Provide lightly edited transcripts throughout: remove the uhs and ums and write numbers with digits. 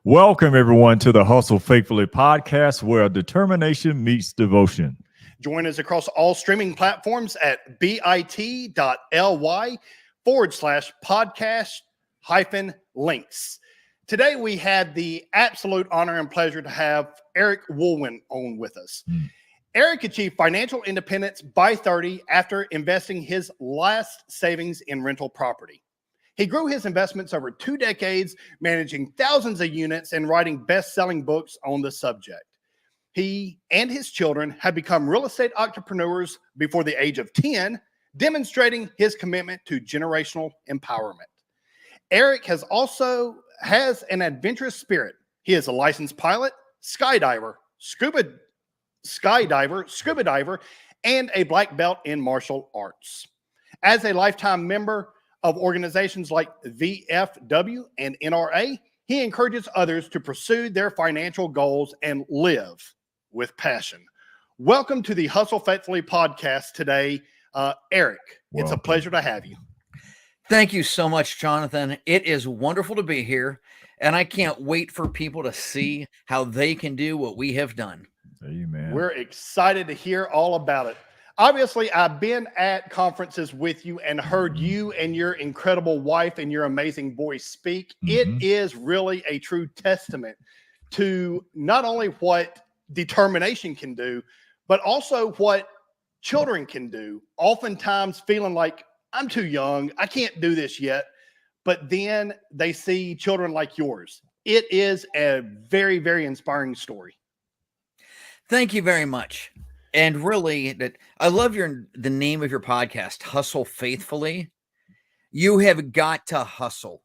Welcome, everyone, to the Hustle Faithfully podcast, where determination meets devotion. Join us across all streaming platforms at bit.ly/podcast-links. Today, we had the absolute honor and pleasure to have Eric WOHLWEND on with us. Eric achieved financial independence by 30 after investing his last savings in rental property. He grew his investments over 2 decades, managing thousands of units and writing best-selling books on the subject. He and his children have become real estate entrepreneurs before the age of 10, demonstrating his commitment to generational empowerment. Eric has an adventurous spirit. He is a licensed pilot, scuba diver, and a black belt in martial arts. As a lifetime member of organizations like VFW and NRA, he encourages others to pursue their financial goals and live with passion. Welcome to the Hustle Faithfully podcast today, Eric. It's a pleasure to have you. Thank you so much, Jonathan. It is wonderful to be here, and I can't wait for people to see how they can do what we have done. Amen. We're excited to hear all about it. Obviously, I've been at conferences with you and heard you and your incredible wife and your amazing voice speak. It is really a true testament to not only what determination can do, but also what children can do. Oftentimes feeling like, I'm too young, I can't do this yet. But then they see children like yours. It is a very, very inspiring story. Thank you very much. And really, I love the name of your podcast, Hustle Faithfully. You have got to hustle.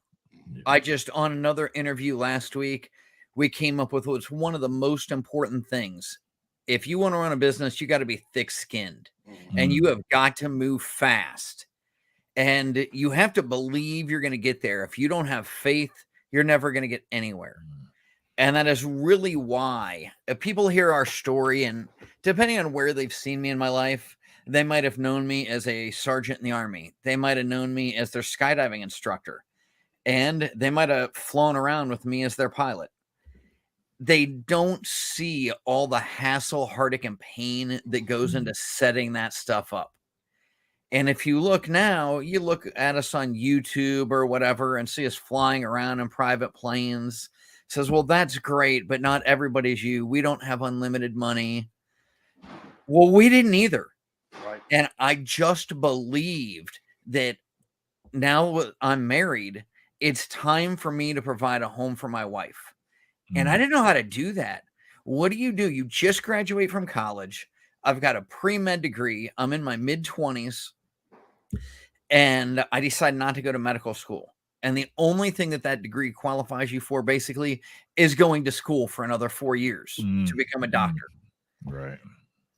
On another interview last week, we came up with what's one of the most important things. If you want to run a business, you got to be thick-skinned, and you have got to move fast. And you have to believe you're going to get there. If you don't have faith, you're never going to get anywhere. And that is really why people hear our story, and depending on where they've seen me in my life, they might have known me as a sergeant in the Army. They might have known me as their skydiving instructor, and they might have flown around with me as their pilot. They don't see all the hassle, heartache, and pain that goes into setting that stuff up. And if you look now, you look at us on YouTube or whatever and see us flying around in private planes. Says, well, that's great, but not everybody's you. We don't have unlimited money. Well, we didn't either. Right. And I just believed that now I'm married, it's time for me to provide a home for my wife. And I didn't know how to do that. What do? You just graduate from college. I've got a pre-med degree. I'm in my mid-20s. And I decided not to go to medical school. And the only thing that degree qualifies you for basically is going to school for another 4 years to become a doctor. Right.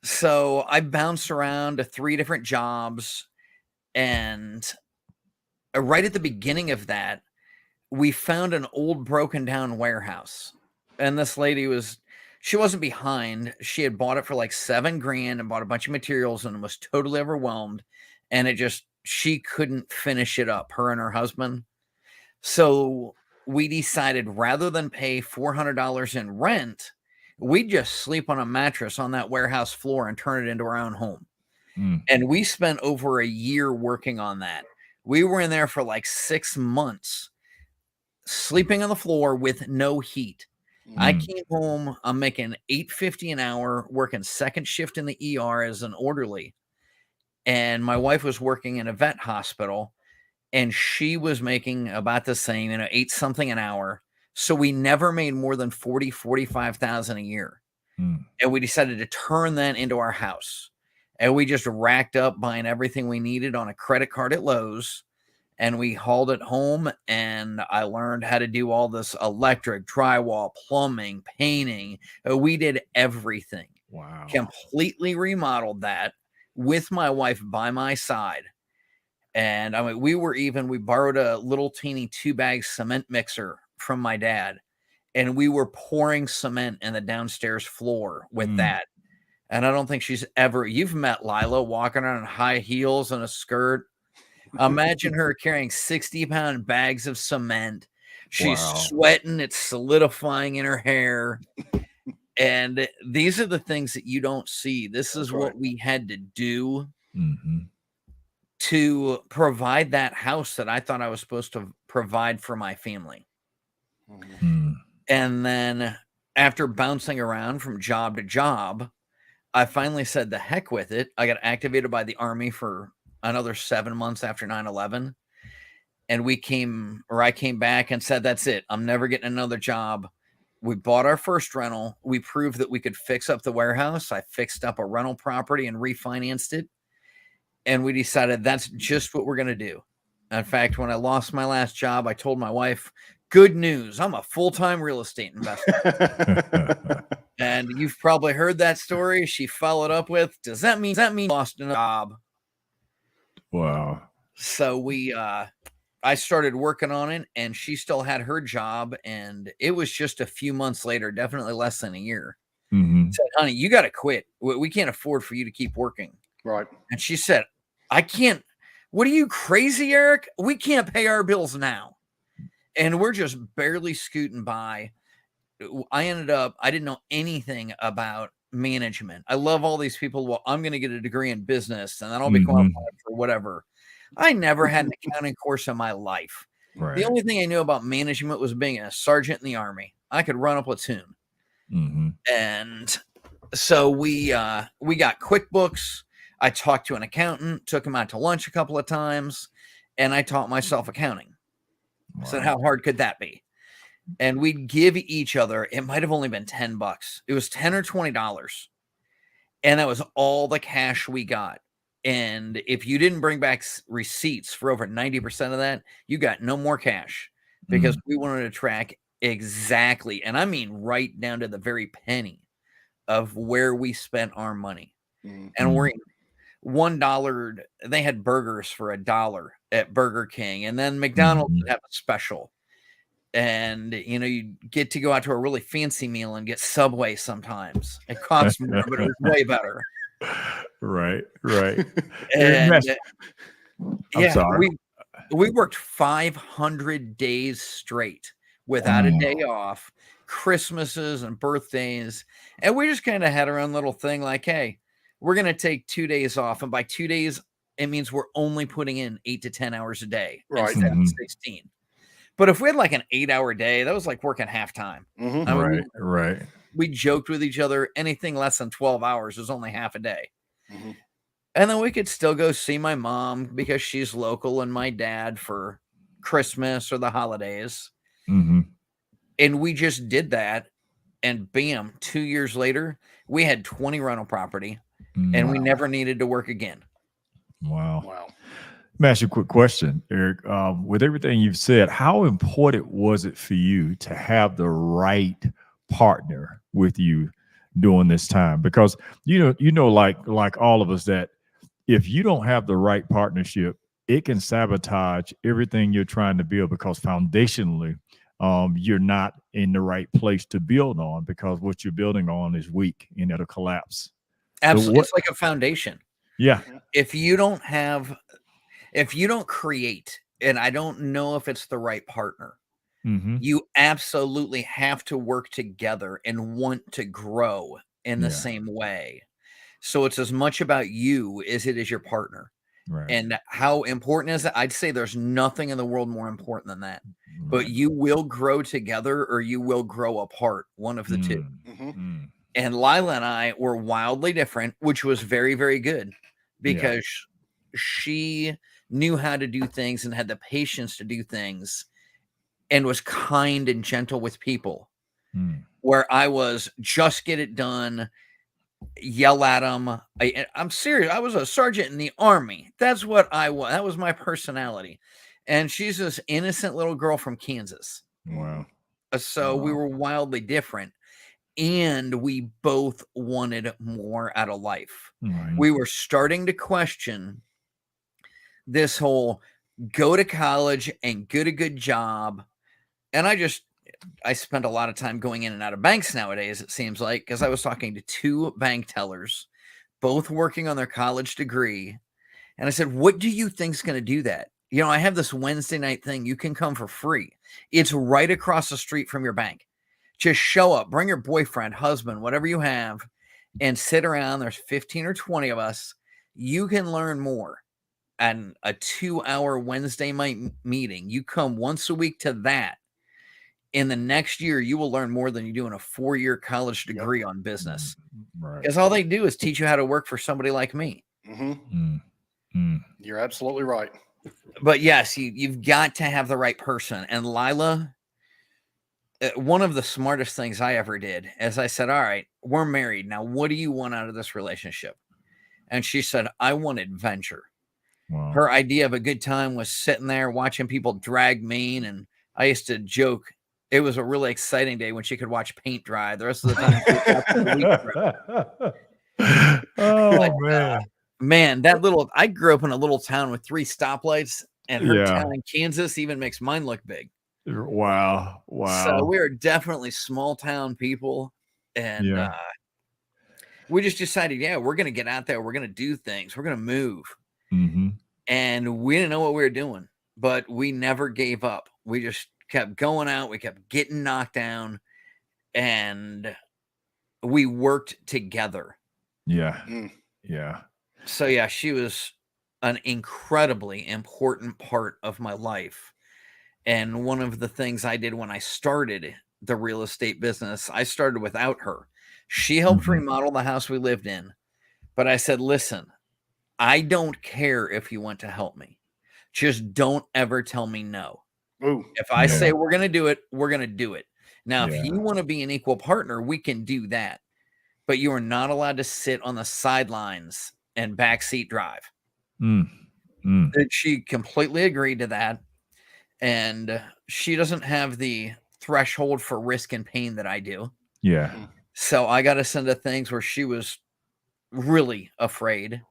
So I bounced around to 3 different jobs. And right at the beginning of that, we found an old broken down warehouse. And this lady she wasn't behind. She had bought it for like $7,000 and bought a bunch of materials and was totally overwhelmed. And she couldn't finish it up, her and her husband. So we decided rather than pay $400 in rent, we'd just sleep on a mattress on that warehouse floor and turn it into our own home. And we spent over a year working on that. We were in there for like 6 months, sleeping on the floor with no heat. I came home, I'm making $8.50 an hour, working second shift in the ER as an orderly. And my wife was working in a vet hospital. And she was making about the same, $8 something an hour. So we never made more than $45,000 a year. And we decided to turn that into our house. And we just racked up buying everything we needed on a credit card at Lowe's. And we hauled it home. And I learned how to do all this electric, drywall, plumbing, painting. We did everything. Wow. Completely remodeled that with my wife by my side. And we borrowed a little teeny 2-bag cement mixer from my dad, and we were pouring cement in the downstairs floor with that. And I don't think you've met Lila walking around in high heels and a skirt. Imagine her carrying 60-pound bags of cement. She's Wow. sweating, it's solidifying in her hair. And these are the things that you don't see. This is what we had to do to provide that house that I thought I was supposed to provide for my family. And then after bouncing around from job to job, I finally said the heck with it. I got activated by the Army for another 7 months after 9/11. And I came back and said, that's it. I'm never getting another job. We bought our first rental. We proved that we could fix up the warehouse. I fixed up a rental property and refinanced it. And we decided that's just what we're going to do. In fact, when I lost my last job, I told my wife, good news, I'm a full-time real estate investor. And you've probably heard that story. She followed up with, does that mean lost a job? Wow. So I started working on it, and she still had her job, and it was just a few months later, definitely less than a year. Said, honey, you got to quit. We can't afford for you to keep working. Right. And she said, I can't. What are you, crazy, Eric? We can't pay our bills now. And we're just barely scooting by. I didn't know anything about management. I love all these people. Well, I'm going to get a degree in business, and then I'll be qualified for whatever. I never had an accounting course in my life. Right. The only thing I knew about management was being a sergeant in the Army. I could run a platoon. And so we got QuickBooks. I talked to an accountant, took him out to lunch a couple of times, and I taught myself accounting. Wow. So how hard could that be? And we'd give each other, it might have only been $10. It was $10 or $20. And that was all the cash we got. And if you didn't bring back receipts for over 90% of that, you got no more cash, because we wanted to track exactly, and I mean right down to the very penny, of where we spent our money. And we're $1. They had burgers for $1 at Burger King, and then McDonald's would have a special. And you get to go out to a really fancy meal and get Subway sometimes. It costs more, but it was way better. Right. And I'm sorry. we worked 500 days straight without a day off, Christmases and birthdays. And we just kind of had our own little thing like, hey, we're going to take 2 days off. And by 2 days, it means we're only putting in 8 to 10 hours a day instead of 16. But if we had like an 8-hour day, that was like working half time. Right. We joked with each other. Anything less than 12 hours is only half a day. And then we could still go see my mom because she's local, and my dad for Christmas or the holidays. And we just did that. And bam, 2 years later, we had 20 rental property, and we never needed to work again. Wow. Let me ask you a quick question, Eric. With everything you've said, how important was it for you to have the right partner with you during this time? Because like all of us, that if you don't have the right partnership, it can sabotage everything you're trying to build, because foundationally, you're not in the right place to build on, because what you're building on is weak and it'll collapse. Absolutely. It's like a foundation. Yeah. If you don't create, and I don't know if it's the right partner, you absolutely have to work together and want to grow in the same way. So it's as much about you as it is your partner. Right. And how important is that? I'd say there's nothing in the world more important than that. But you will grow together or you will grow apart, one of the two. And Lila and I were wildly different, which was very, very good, because she knew how to do things and had the patience to do things and was kind and gentle with people, where I was just get it done, yell at them. I'm serious. I was a sergeant in the Army. That's what I was. That was my personality. And she's this innocent little girl from Kansas. Wow. So we were wildly different. And we both wanted more out of life. We were starting to question this whole go to college and get a good job. And I spent a lot of time going in and out of banks nowadays, it seems like, because I was talking to 2 bank tellers, both working on their college degree. And I said, what do you think's going to do that? you know, I have this Wednesday night thing. You can come for free. It's right across the street from your bank. Just show up, bring your boyfriend, husband, whatever you have, and sit around. There's 15 or 20 of us. You can learn more at a 2-hour Wednesday night meeting. You come once a week to that. In the next year, you will learn more than you do in a 4-year college degree on business. Right. Because all they do is teach you how to work for somebody like me. You're absolutely right. But yes, you've got to have the right person. And Lila, one of the smartest things I ever did is I said, all right, we're married. Now, what do you want out of this relationship? And she said, I want adventure. Wow. Her idea of a good time was sitting there watching people drag mean. And I used to joke, it was a really exciting day when she could watch paint dry. The rest of the time, oh, man. Man, I grew up in a little town with 3 stoplights, and her town in Kansas even makes mine look big. Wow. So we are definitely small town people. And we just decided, we're going to get out there. We're going to do things. We're going to move. And we didn't know what we were doing, but we never gave up. We just kept going out. We kept getting knocked down, and we worked together. Yeah. So she was an incredibly important part of my life. And one of the things I did when I started the real estate business, I started without her. She helped remodel the house we lived in. But I said, listen, I don't care if you want to help me. Just don't ever tell me no. Ooh, if I say we're going to do it, we're going to do it. Now, if you want to be an equal partner, we can do that. But you are not allowed to sit on the sidelines and backseat drive. And she completely agreed to that. And she doesn't have the threshold for risk and pain that I do. Yeah. So I got us into things where she was really afraid,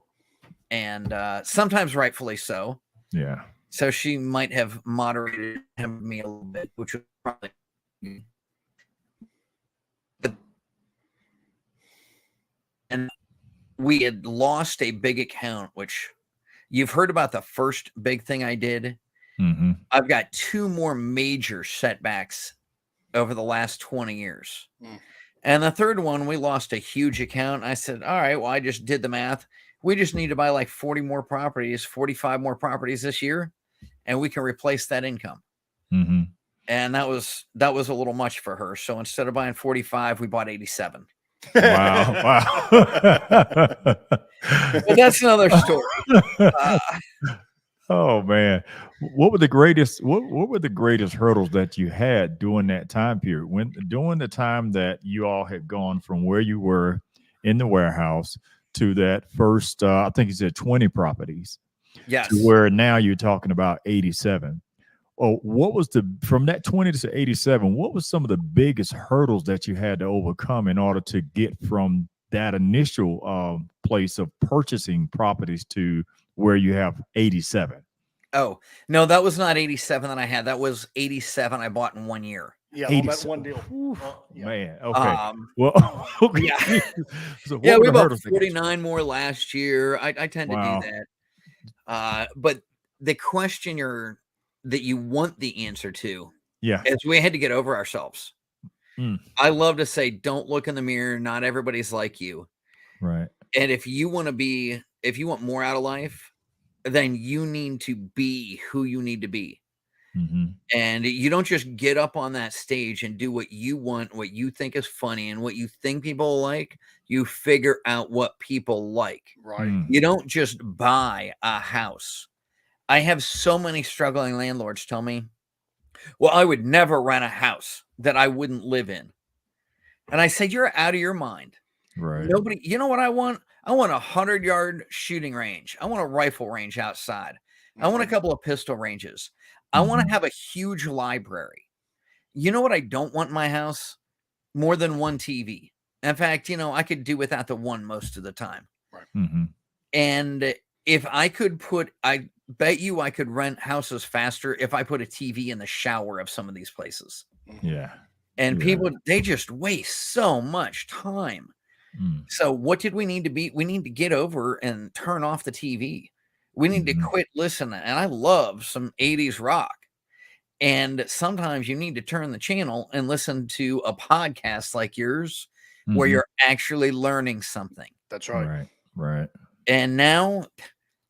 and sometimes rightfully so. Yeah. So she might have moderated me a little bit, which was probably. And we had lost a big account, which you've heard about the first big thing I did. I've got 2 more major setbacks over the last 20 years. And the third one, we lost a huge account. I said, all right, well, I just did the math. We just need to buy like 40 more properties, 45 more properties this year, and we can replace that income. And that was a little much for her. So instead of buying 45, we bought 87. Wow. But that's another story. Oh man, what were the greatest hurdles that you had during that time period, during the time that you all had gone from where you were in the warehouse to that first I think you said 20 properties, yes, to where now you're talking about 87. Oh, what was from that 20 to 87, what was some of the biggest hurdles that you had to overcome in order to get from that initial place of purchasing properties to where you have 87? Oh, no, that was not 87 that I had. That was 87 I bought in 1 year. Yeah, on that one deal. Man, okay. Well, okay. Yeah, So we bought 49 more last year. I tend to Wow. do that. But the question that you want the answer to is we had to get over ourselves. I love to say, don't look in the mirror. Not everybody's like you. Right. And if you want more out of life, then you need to be who you need to be. And you don't just get up on that stage and do what you want, what you think is funny, and what you think people like. You figure out what people like. Right. You don't just buy a house. I have so many struggling landlords tell me, well, I would never rent a house that I wouldn't live in. And I said, you're out of your mind. Right. Nobody, you know what I want? I want a 100-yard shooting range. I want a rifle range outside. I want a couple of pistol ranges. I want to have a huge library. You know what I don't want in my house? More than one TV. In fact, I could do without the one most of the time. Right. And if I could I bet you I could rent houses faster if I put a TV in the shower of some of these places. Yeah. And people, they just waste so much time. So what did we need to be? We need to get over and turn off the TV. We need to quit listening. And I love some 80s rock. And sometimes you need to turn the channel and listen to a podcast like yours where you're actually learning something. That's right. Right. Right. And now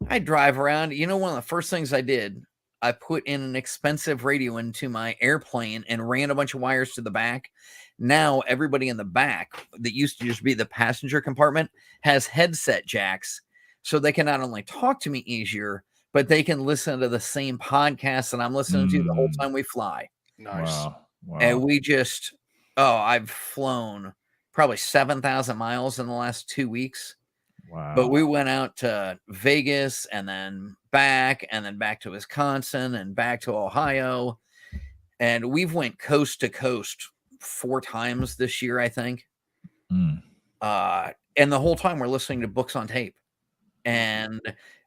I drive around. You know, one of the first things I did, I put in an expensive radio into my airplane and ran a bunch of wires to the back. Now everybody in the back that used to just be the passenger compartment has headset jacks, so they can not only talk to me easier, but they can listen to the same podcast that I'm listening to the whole time we fly. Nice. Wow. Wow. And we just, I've flown probably 7,000 miles in the last 2 weeks. Wow. But we went out to Vegas and then back to Wisconsin and back to Ohio. And we've went coast to coast 4 times this year, I think. And the whole time we're listening to books on tape. And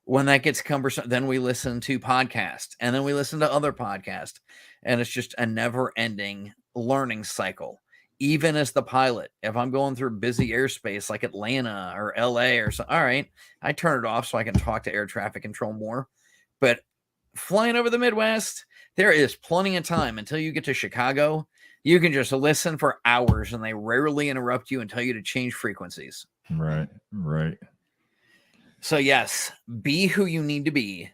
when that gets cumbersome, then we listen to podcasts, and then we listen to other podcasts. And it's just a never-ending learning cycle. Even as the pilot, if I'm going through busy airspace like Atlanta or LA or something, all right, I turn it off so I can talk to air traffic control more. But flying over the Midwest, there is plenty of time until you get to Chicago. You can just listen for hours and they rarely interrupt you and tell you to change frequencies. Right. Right. So yes, be who you need to be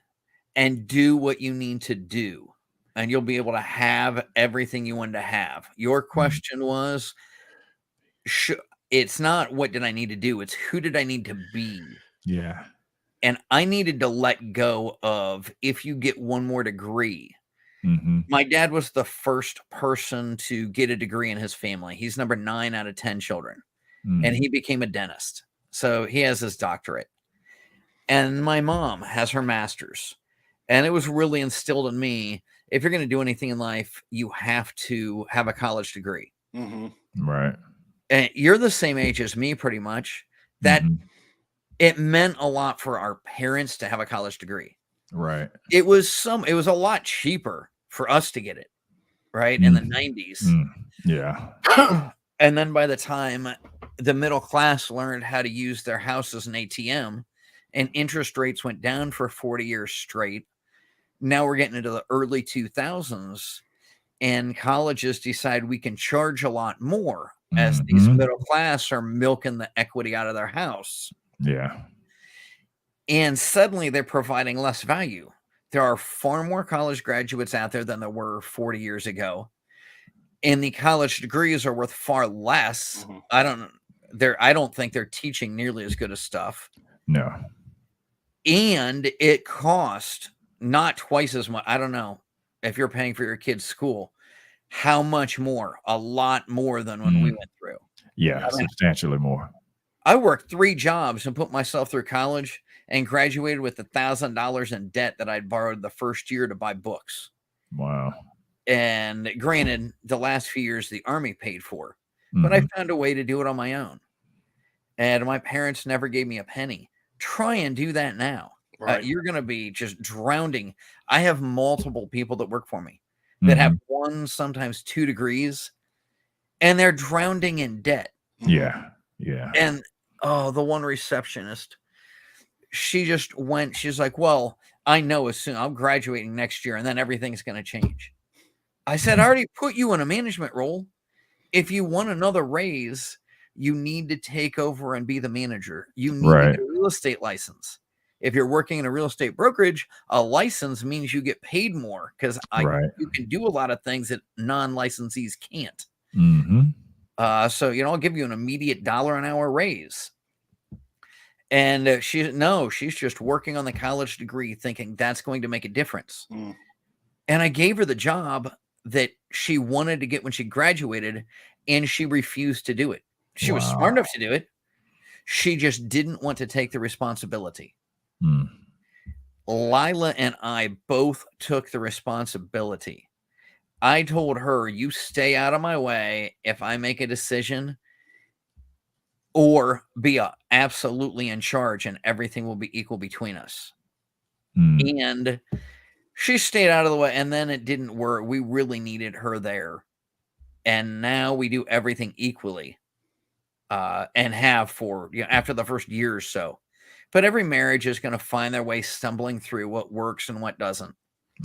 and do what you need to do. And you'll be able to have everything you want to have. Your question was, it's not what did I need to do? It's who did I need to be? Yeah. And I needed to let go of, if you get one more degree. My dad was the first person to get a degree in his family. He's number 9 out of 10 children. And he became a dentist. So he has his doctorate. And my mom has her master's. And it was really instilled in me, if you're going to do anything in life, you have to have a college degree. Right. And you're the same age as me, pretty much. That it meant a lot for our parents to have a college degree. Right. It was a lot cheaper for us to get it, right? In the 90s. Yeah. And then by the time the middle class learned how to use their house as an ATM and interest rates went down for 40 years straight, now we're getting into the early 2000s and colleges decide we can charge a lot more as these middle class are milking the equity out of their house. Yeah. And suddenly they're providing less value. There are far more college graduates out there than there were 40 years ago. And the college degrees are worth far less. I don't think they're teaching nearly as good as stuff. No. And it cost not twice as much. I don't know if you're paying for your kid's school, how much more? A lot more than when we went through. Yeah, substantially more. I worked 3 jobs and put myself through college and graduated with $1,000 in debt that I'd borrowed the first year to buy books. Wow. And granted, the last few years the Army paid for, but I found a way to do it on my own. And my parents never gave me a penny. Try and do that now. Right. You're going to be just drowning. I have multiple people that work for me that have 1, sometimes 2 degrees, and they're drowning in debt. Yeah. Yeah. And the one receptionist, she just went, she's like, well, I know as soon I'm graduating next year and then everything's going to change. I said, I already put you in a management role. If you want another raise, you need to take over and be the manager. You need to get a real estate license. If you're working in a real estate brokerage, a license means you get paid more because you can do a lot of things that non-licensees can't. So, I'll give you an immediate $1 an hour raise. And she's just working on the college degree thinking that's going to make a difference. And I gave her the job that she wanted to get when she graduated, and she refused to do it. She was smart enough to do it. She just didn't want to take the responsibility. Lila and I both took the responsibility. I told her, you stay out of my way if I make a decision, or be absolutely in charge and everything will be equal between us. And she stayed out of the way, and then it didn't work. We really needed her there. And now we do everything equally, and have for, after the first year or so. But every marriage is going to find their way stumbling through what works and what doesn't.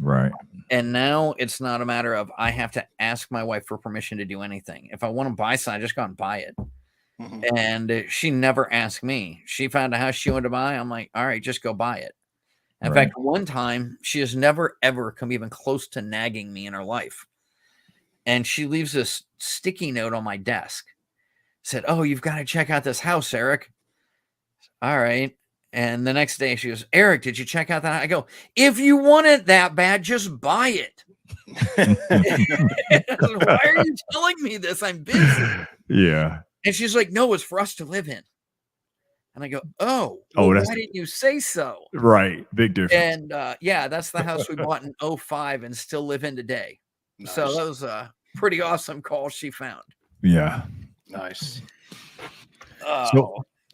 Right. And now it's not a matter of I have to ask my wife for permission to do anything. If I want to buy something, I just go and buy it. And she never asked me. She found a house she wanted to buy. I'm like, all right, just go buy it. In fact, one time she has never, ever come even close to nagging me in her life. And she leaves this sticky note on my desk. Said, oh, you've got to check out this house, Eric. All right. And the next day she goes, Eric, did you check out that? I go, if you want it that bad, just buy it. Why are you telling me this? I'm busy. Yeah. And she's like, no, it's for us to live in. And I go, oh, well, why didn't you say so? Right. Big difference. And yeah, that's the house we bought in 2005 and still live in today. Nice. So that was a pretty awesome call she found. Yeah. Nice.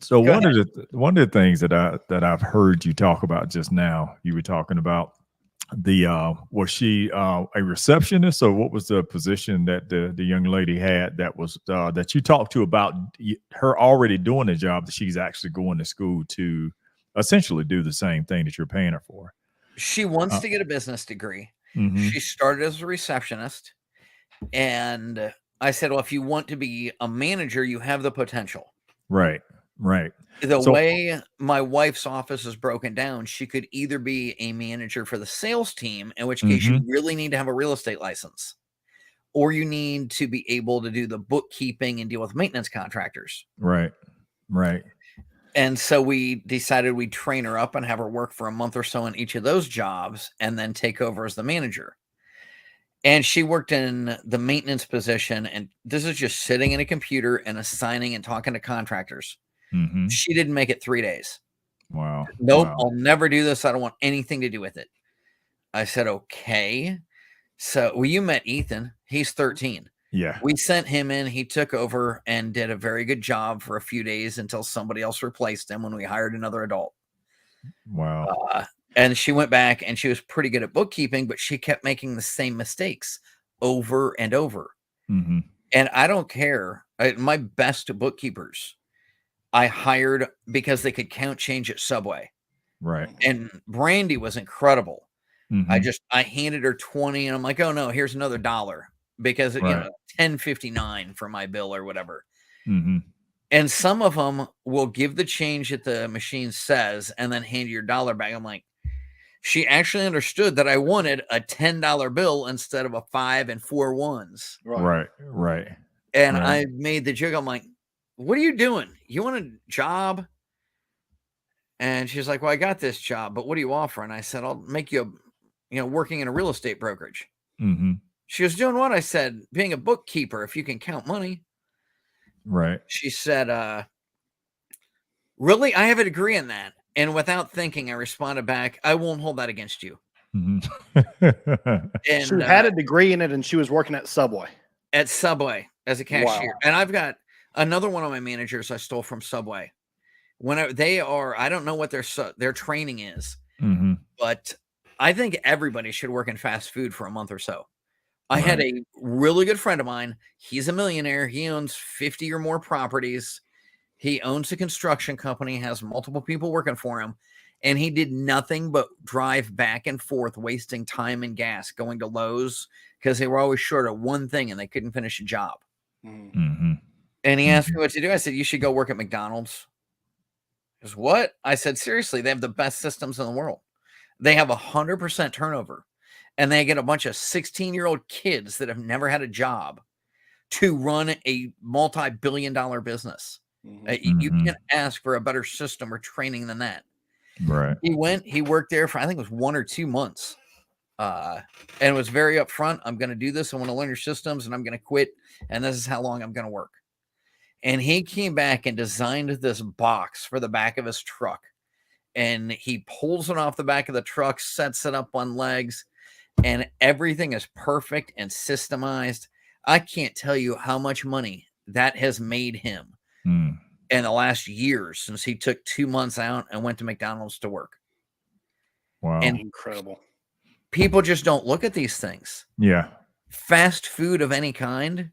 So one of the things that I've heard you talk about just now, you were talking about was she a receptionist, or what was the position that the young lady had that was that you talked to about her already doing the job that she's actually going to school to essentially do the same thing that you're paying her for? She wants to get a business degree. She started as a receptionist, and I said, well, if you want to be a manager, you have the potential. Right. The way my wife's office is broken down, she could either be a manager for the sales team, in which case you really need to have a real estate license, or you need to be able to do the bookkeeping and deal with maintenance contractors. Right. And so we decided we'd train her up and have her work for a month or so in each of those jobs and then take over as the manager. And she worked in the maintenance position, and this is just sitting in a computer and assigning and talking to contractors. She didn't make it 3 days. Wow. Nope, wow. I'll never do this. I don't want anything to do with it. I said, okay. So, well, you met Ethan. He's 13. Yeah. We sent him in. He took over and did a very good job for a few days until somebody else replaced him when we hired another adult. Wow. And she went back and she was pretty good at bookkeeping, but she kept making the same mistakes over and over. And I don't care. My best bookkeepers I hired because they could count change at Subway. Right. And Brandy was incredible. I handed her 20 and I'm like, oh no, here's another $1 because you know, $10.59 for my bill or whatever. And some of them will give the change that the machine says and then hand you your $1 back. I'm like, she actually understood that I wanted a $10 bill instead of a 5 and 4 ones. Right. And I made the joke. I'm like, what are you doing? You want a job? And she's like, well, I got this job, but what do you offer? And I said, I'll make you, working in a real estate brokerage. She was doing what? I said, being a bookkeeper, if you can count money. Right. She said, really? I have a degree in that. And without thinking, I responded back, I won't hold that against you. And she had a degree in it, and she was working at Subway. At Subway as a cashier. Wow. And I've got another one of my managers I stole from Subway. I don't know what their training is, but I think everybody should work in fast food for a month or so. I had a really good friend of mine. He's a millionaire. He owns 50 or more properties. He owns a construction company, has multiple people working for him, and he did nothing but drive back and forth, wasting time and gas, going to Lowe's because they were always short of one thing and they couldn't finish a job. And he asked me what to do. I said, you should go work at McDonald's. He goes, what? I said, seriously, they have the best systems in the world. They have 100% turnover, and they get a bunch of 16-year-old kids that have never had a job to run a multi-billion-dollar business. You can't ask for a better system or training than that. Right. He worked there for, I think it was 1 or 2 months. And was very upfront. I'm going to do this. I want to learn your systems and I'm going to quit. And this is how long I'm going to work. And he came back and designed this box for the back of his truck. And he pulls it off the back of the truck, sets it up on legs, and everything is perfect and systemized. I can't tell you how much money that has made him in the last years since he took 2 months out and went to McDonald's to work. Wow. And incredible. People just don't look at these things. Yeah. Fast food of any kind.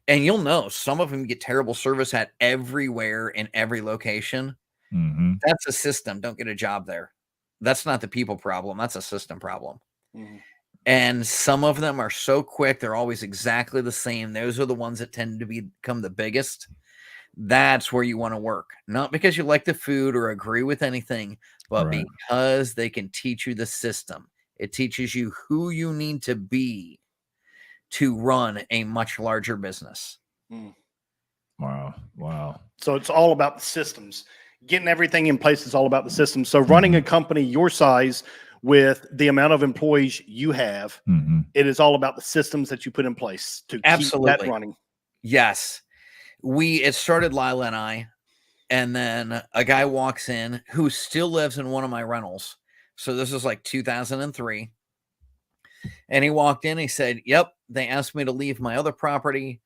And you'll know some of them get terrible service at everywhere in every location. Mm-hmm. That's a system. Don't get a job there. That's not the people problem. That's a system problem. Mhm. And some of them are so quick. They're always exactly the same. Those are the ones that tend to become the biggest. That's where you want to work. Not because you like the food or agree with anything, but Right. because they can teach you the system. It teaches you who you need to be to run a much larger business. Mm. Wow. Wow. So it's all about the systems. Getting everything in place is all about the systems. So running a company your size with the amount of employees you have, it is all about the systems that you put in place to keep that running. Yes. It started Lila and I, and then a guy walks in who still lives in one of my rentals. So this is like 2003. And he walked in, he said, yep, they asked me to leave my other property.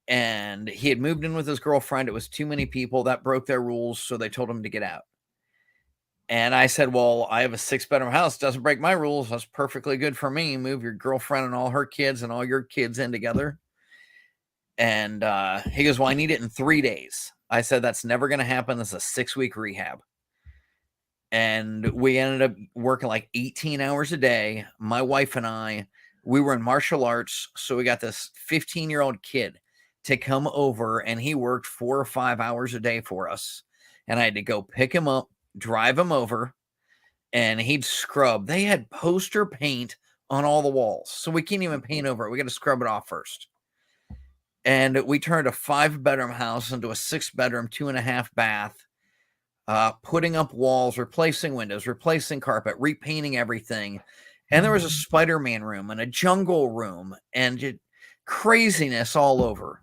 And he had moved in with his girlfriend. It was too many people that broke their rules. So they told him to get out. And I said, well, I have a 6-bedroom house. Doesn't break my rules. That's perfectly good for me. Move your girlfriend and all her kids and all your kids in together. And he goes, well, I need it in 3 days. I said, that's never going to happen. This is a 6-week rehab. And we ended up working like 18 hours a day. My wife and I, we were in martial arts. So we got this 15-year-old kid to come over, and he worked 4 or 5 hours a day for us. And I had to go pick him up, drive him over, and he'd scrub. They had poster paint on all the walls. So we can't even paint over it. We got to scrub it off first. And we turned a 5-bedroom house into a 6-bedroom, 2.5 bath, putting up walls, replacing windows, replacing carpet, repainting everything. And there was a Spider-Man room and a jungle room and craziness all over.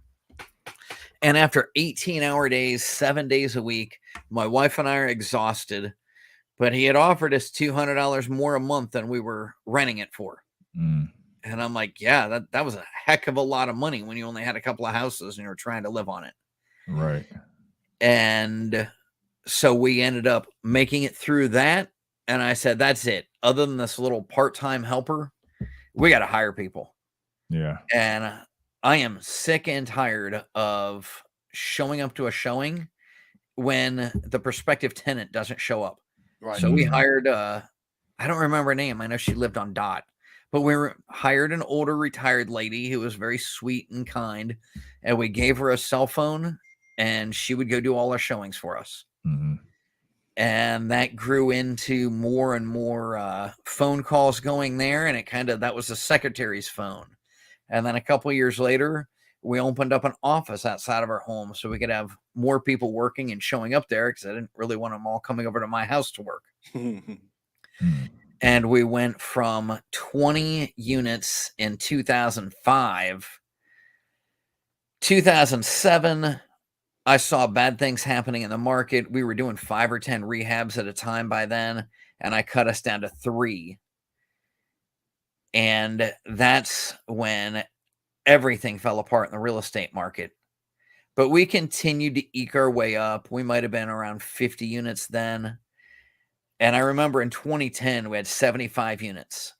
And after 18-hour days, 7 days a week, my wife and I are exhausted, but he had offered us $200 more a month than we were renting it for. And I'm like, yeah, that was a heck of a lot of money when you only had a couple of houses and you were trying to live on it. Right. And so we ended up making it through that. And I said, that's it. Other than this little part-time helper, we got to hire people. Yeah. And I am sick and tired of showing up to a showing when the prospective tenant doesn't show up. Right. So we hired, I don't remember her name. I know she lived on Dot. But we hired an older retired lady who was very sweet and kind, and we gave her a cell phone, and she would go do all our showings for us. And that grew into more and more phone calls going there, and that was the secretary's phone. And then a couple of years later, we opened up an office outside of our home so we could have more people working and showing up there, because I didn't really want them all coming over to my house to work. And we went from 20 units in 2005. 2007, I saw bad things happening in the market. We were doing 5 or 10 rehabs at a time by then, and I cut us down to 3. And that's when everything fell apart in the real estate market. But we continued to eke our way up. We might have been around 50 units then. And I remember in 2010, we had 75 units.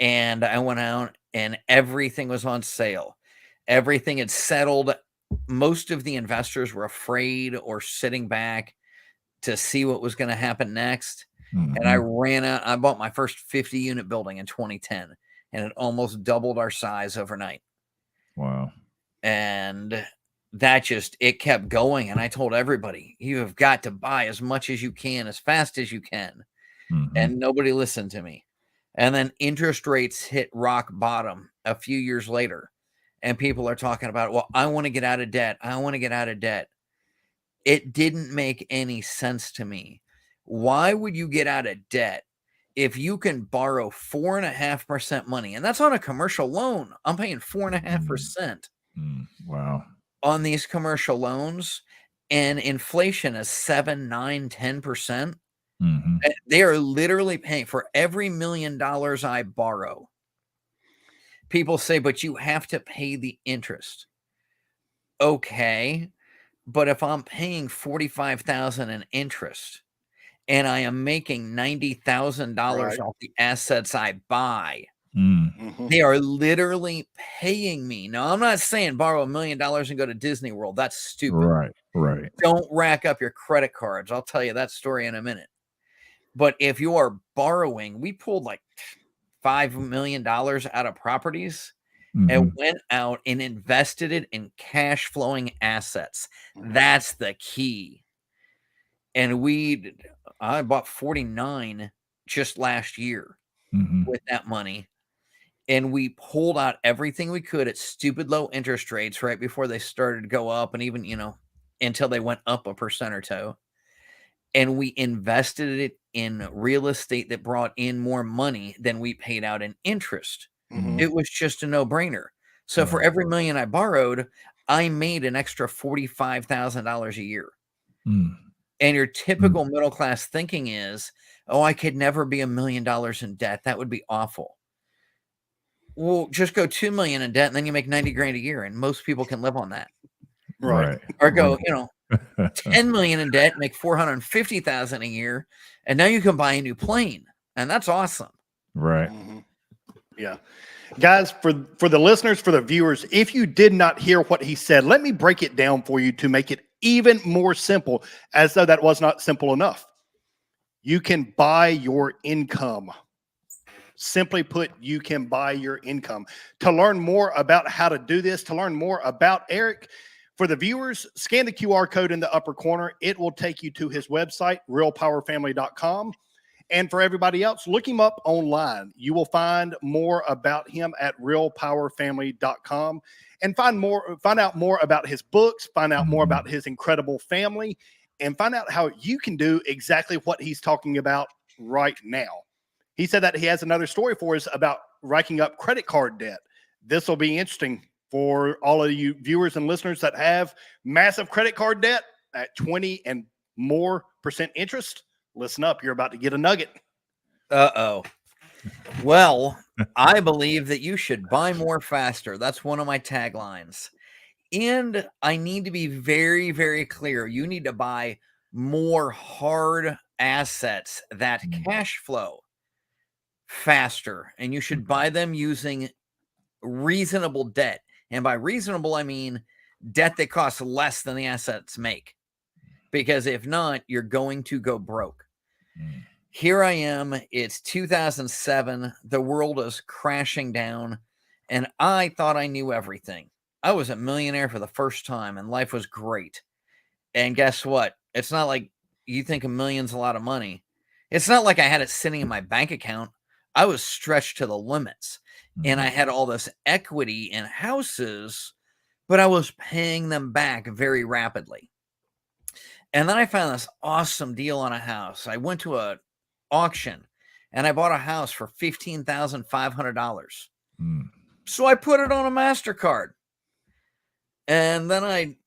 And I went out and everything was on sale. Everything had settled. Most of the investors were afraid or sitting back to see what was going to happen next. And I ran out. I bought my first 50-unit building in 2010, and it almost doubled our size overnight. Wow. And it kept going. And I told everybody, you have got to buy as much as you can, as fast as you can. And nobody listened to me. And then interest rates hit rock bottom a few years later. And people are talking about, well, I want to get out of debt. I want to get out of debt. It didn't make any sense to me. Why would you get out of debt if you can borrow 4.5% money? And that's on a commercial loan. I'm paying 4.5%. Wow. On these commercial loans, and inflation is 7, 9, 10%. They are literally paying for every $1 million I borrow. People say, but you have to pay the interest. Okay, but if I'm paying $45,000 in interest and I am making $90,000 off the assets I buy, they are literally paying me. Now, I'm not saying borrow $1 million and go to Disney World. That's stupid. Right. Right. Don't rack up your credit cards. I'll tell you that story in a minute. But if you are borrowing, we pulled like $5 million out of properties and went out and invested it in cash flowing assets. That's the key. And I bought 49 just last year with that money. And we pulled out everything we could at stupid low interest rates right before they started to go up, and even, until they went up 1% or 2. And we invested it in real estate that brought in more money than we paid out in interest. It was just a no-brainer. So for every $1 million I borrowed, I made an extra $45,000 a year. And your typical middle-class thinking is, oh, I could never be $1 million in debt. That would be awful. Well, just go 2 million in debt and then you make 90 grand a year, and most people can live on that. Right. Or go, 10 million in debt, make 450,000 a year, and now you can buy a new plane, and that's awesome. Right. Yeah. Guys, for the listeners, for the viewers, if you did not hear what he said, let me break it down for you to make it even more simple, as though that was not simple enough. You can buy your income. Simply put, you can buy your income. To learn more about how to do this, to learn more about Eric, for the viewers, scan the QR code in the upper corner. It will take you to his website, realpowerfamily.com. And for everybody else, look him up online. You will find more about him at realpowerfamily.com and find out more about his books, find out more about his incredible family, and find out how you can do exactly what he's talking about right now. He said that he has another story for us about racking up credit card debt. This will be interesting for all of you viewers and listeners that have massive credit card debt at 20% and more interest. Listen up. You're about to get a nugget. Uh-oh. Well, I believe that you should buy more faster. That's one of my taglines. And I need to be very, very clear. You need to buy more hard assets that cash flow faster, and you should buy them using reasonable debt. And by reasonable, I mean debt that costs less than the assets make. Because if not, you're going to go broke. Here I am. It's 2007. The world is crashing down, and I thought I knew everything. I was a millionaire for the first time, and life was great. And guess what? It's not like you think $1 million's a lot of money. It's not like I had it sitting in my bank account. I was stretched to the limits, and I had all this equity in houses, but I was paying them back very rapidly. And then I found this awesome deal on a house. I went to an auction, and I bought a house for $15,500. So I put it on a MasterCard. And then I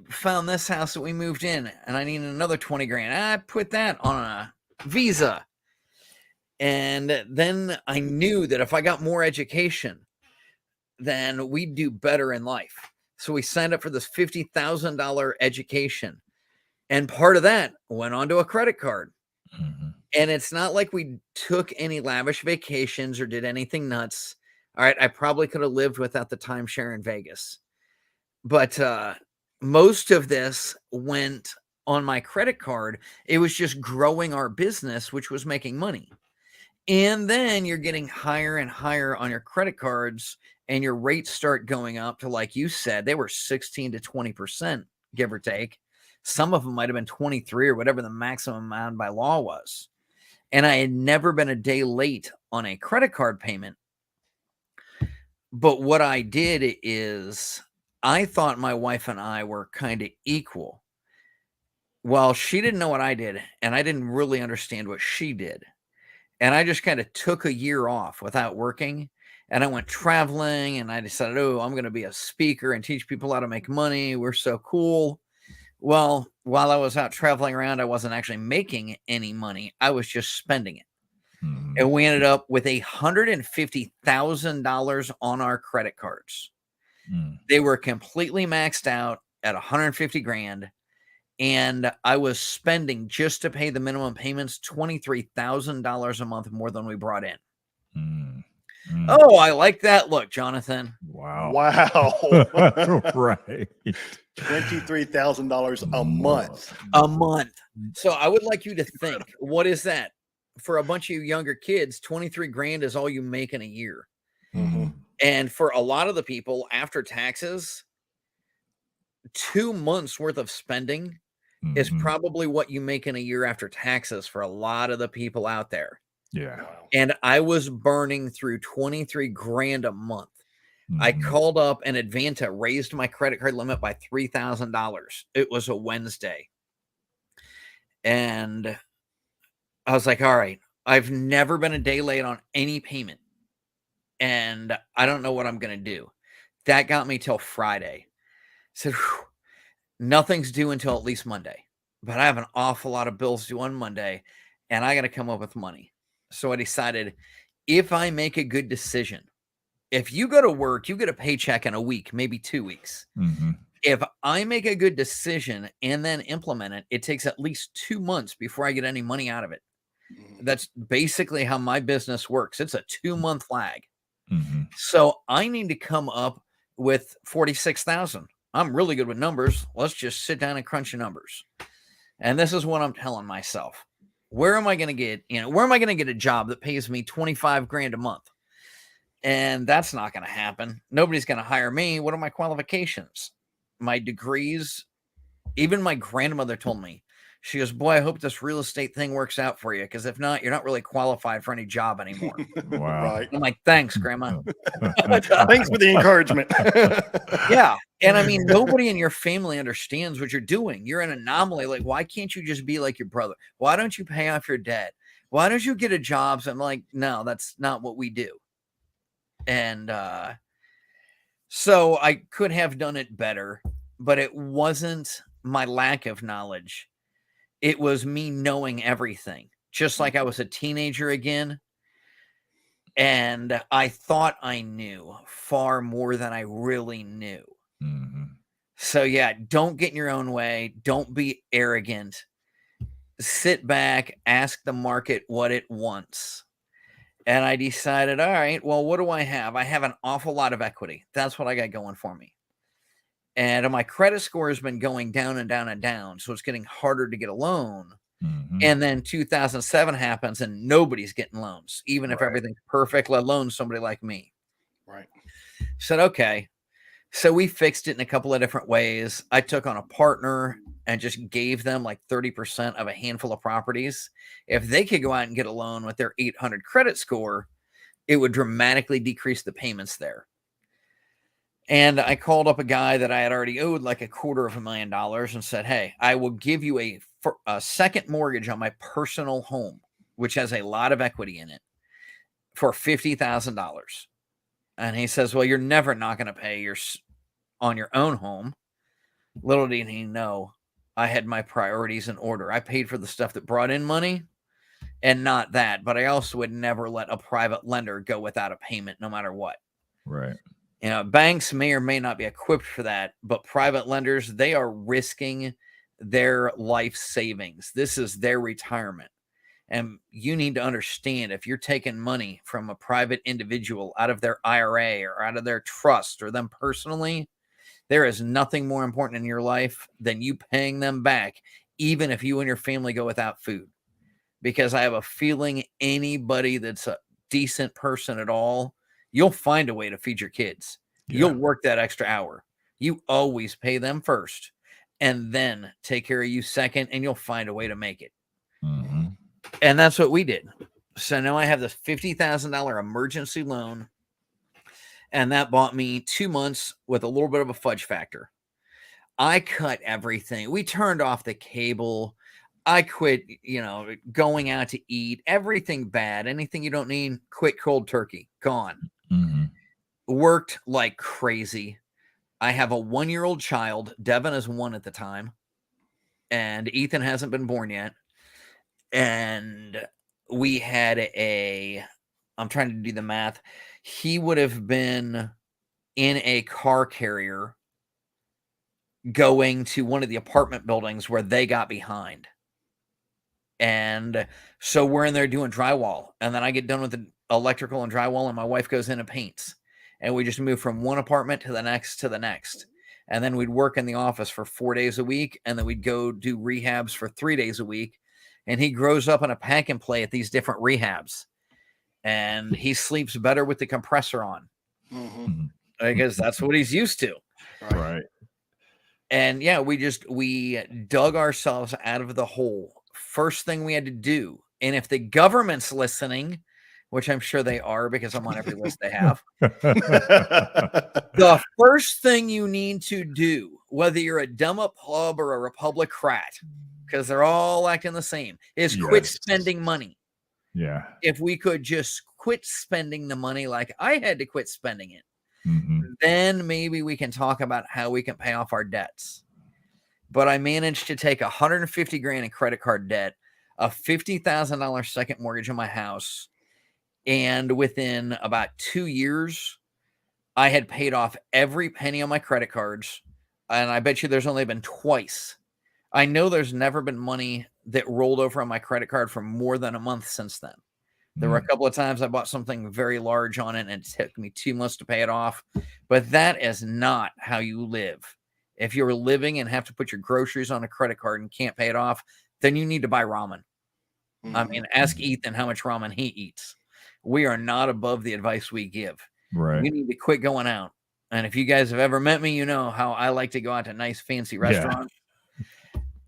found this house that we moved in, and I needed another 20 grand. I put that on a Visa. And then I knew that if I got more education, then we'd do better in life. So we signed up for this $50,000 education. And part of that went onto a credit card. And it's not like we took any lavish vacations or did anything nuts. All right, I probably could have lived without the timeshare in Vegas. But most of this went on my credit card. It was just growing our business, which was making money. And then you're getting higher and higher on your credit cards, and your rates start going up to, like you said, they were 16 to 20%, give or take. Some of them might have been 23 or whatever the maximum amount by law was. And I had never been a day late on a credit card payment. But what I did is I thought my wife and I were kind of equal. Well, she didn't know what I did, and I didn't really understand what she did. And I just kind of took a year off without working, and I went traveling, and I decided, oh, I'm going to be a speaker and teach people how to make money. We're so cool. Well, while I was out traveling around, I wasn't actually making any money. I was just spending it. And we ended up with $150,000 on our credit cards. They were completely maxed out at 150 grand. And I was spending, just to pay the minimum payments, $23,000 a month more than we brought in. Oh, I like that look, Jonathan. Wow. Right. $23,000 a month. A month. So I would like you to think, what is that? For a bunch of you younger kids, 23 grand is all you make in a year. And for a lot of the people, after taxes, 2 months worth of spending is probably what you make in a year after taxes for a lot of the people out there. Yeah. And I was burning through 23 grand a month. I called up and Advanta raised my credit card limit by $3,000. It was a Wednesday. And I was like, all right, I've never been a day late on any payment. And I don't know what I'm going to do. That got me till Friday. Said, nothing's due until at least Monday. But I have an awful lot of bills due on Monday. And I got to come up with money. So I decided, if I make a good decision, if you go to work, you get a paycheck in a week, maybe 2 weeks. If I make a good decision and then implement it, it takes at least 2 months before I get any money out of it. That's basically how my business works. It's a 2-month lag. So I need to come up with 46,000. I'm really good with numbers. Let's just sit down and crunch the numbers. And this is what I'm telling myself. Where am I going to get, where am I going to get a job that pays me 25 grand a month? And that's not going to happen. Nobody's going to hire me. What are my qualifications? My degrees. Even my grandmother told me, she goes, boy, I hope this real estate thing works out for you. Because if not, you're not really qualified for any job anymore. Wow. Right. I'm like, thanks, Grandma. Thanks for the encouragement. Yeah. And I mean, nobody in your family understands what you're doing. You're an anomaly. Like, why can't you just be like your brother? Why don't you pay off your debt? Why don't you get a job? So I'm like, no, that's not what we do. And so I could have done it better, but it wasn't my lack of knowledge. It was me knowing everything, just like I was a teenager again. And I thought I knew far more than I really knew. So yeah, don't get in your own way. Don't be arrogant. Sit back, ask the market what it wants. And I decided, all right, well, what do I have? I have an awful lot of equity. That's what I got going for me. And my credit score has been going down and down and down. So it's getting harder to get a loan. And then 2007 happens and nobody's getting loans, even if everything's perfect, let alone somebody like me. Right. Said, okay. So we fixed it in a couple of different ways. I took on a partner and just gave them like 30% of a handful of properties. If they could go out and get a loan with their 800 credit score, it would dramatically decrease the payments there. And I called up a guy that I had already owed like $250,000 and said, hey, I will give you a second mortgage on my personal home, which has a lot of equity in it, for $50,000. And he says, well, you're never not going to pay on your own home. Little did he know, I had my priorities in order. I paid for the stuff that brought in money and not that. But I also would never let a private lender go without a payment, no matter what. Right. Banks may or may not be equipped for that, but private lenders, they are risking their life savings. This is their retirement. And you need to understand, if you're taking money from a private individual out of their IRA or out of their trust or them personally, there is nothing more important in your life than you paying them back, even if you and your family go without food. Because I have a feeling anybody that's a decent person at all, you'll find a way to feed your kids. Yeah. You'll work that extra hour. You always pay them first and then take care of you second, and you'll find a way to make it. And that's what we did. So now I have this $50,000 emergency loan, and that bought me 2 months with a little bit of a fudge factor. I cut everything. We turned off the cable. I quit, going out to eat, everything bad, anything you don't need, quit cold turkey, gone. Worked like crazy. I have a 1-year-old child. Devin is 1 at the time, and Ethan hasn't been born yet. And we had I'm trying to do the math. He would have been in a car carrier going to one of the apartment buildings where they got behind. And so we're in there doing drywall. And then I get done with electrical and drywall, and my wife goes in and paints. And we just move from one apartment to the next to the next. And then we'd work in the office for 4 days a week, and then we'd go do rehabs for 3 days a week. And he grows up in a pack and play at these different rehabs. And he sleeps better with the compressor on. Because that's what he's used to. Right. And yeah, we dug ourselves out of the hole. First thing we had to do, and if the government's listening, which I'm sure they are because I'm on every list they have, the first thing you need to do, whether you're a Democrat or a Republican, because they're all acting the same, is quit spending money. Yeah. If we could just quit spending the money like I had to quit spending it, then maybe we can talk about how we can pay off our debts. But I managed to take $150,000 in credit card debt, a $50,000 second mortgage on my house, and within about 2 years, I had paid off every penny on my credit cards. And I bet you there's only been twice. I know there's never been money that rolled over on my credit card for more than a month since then. There were a couple of times I bought something very large on it and it took me 2 months to pay it off. But that is not how you live. If you're living and have to put your groceries on a credit card and can't pay it off, then you need to buy ramen. I mean, ask Ethan how much ramen he eats. We are not above the advice we give. Right. We need to quit going out. And if you guys have ever met me, you know how I like to go out to nice, fancy restaurants.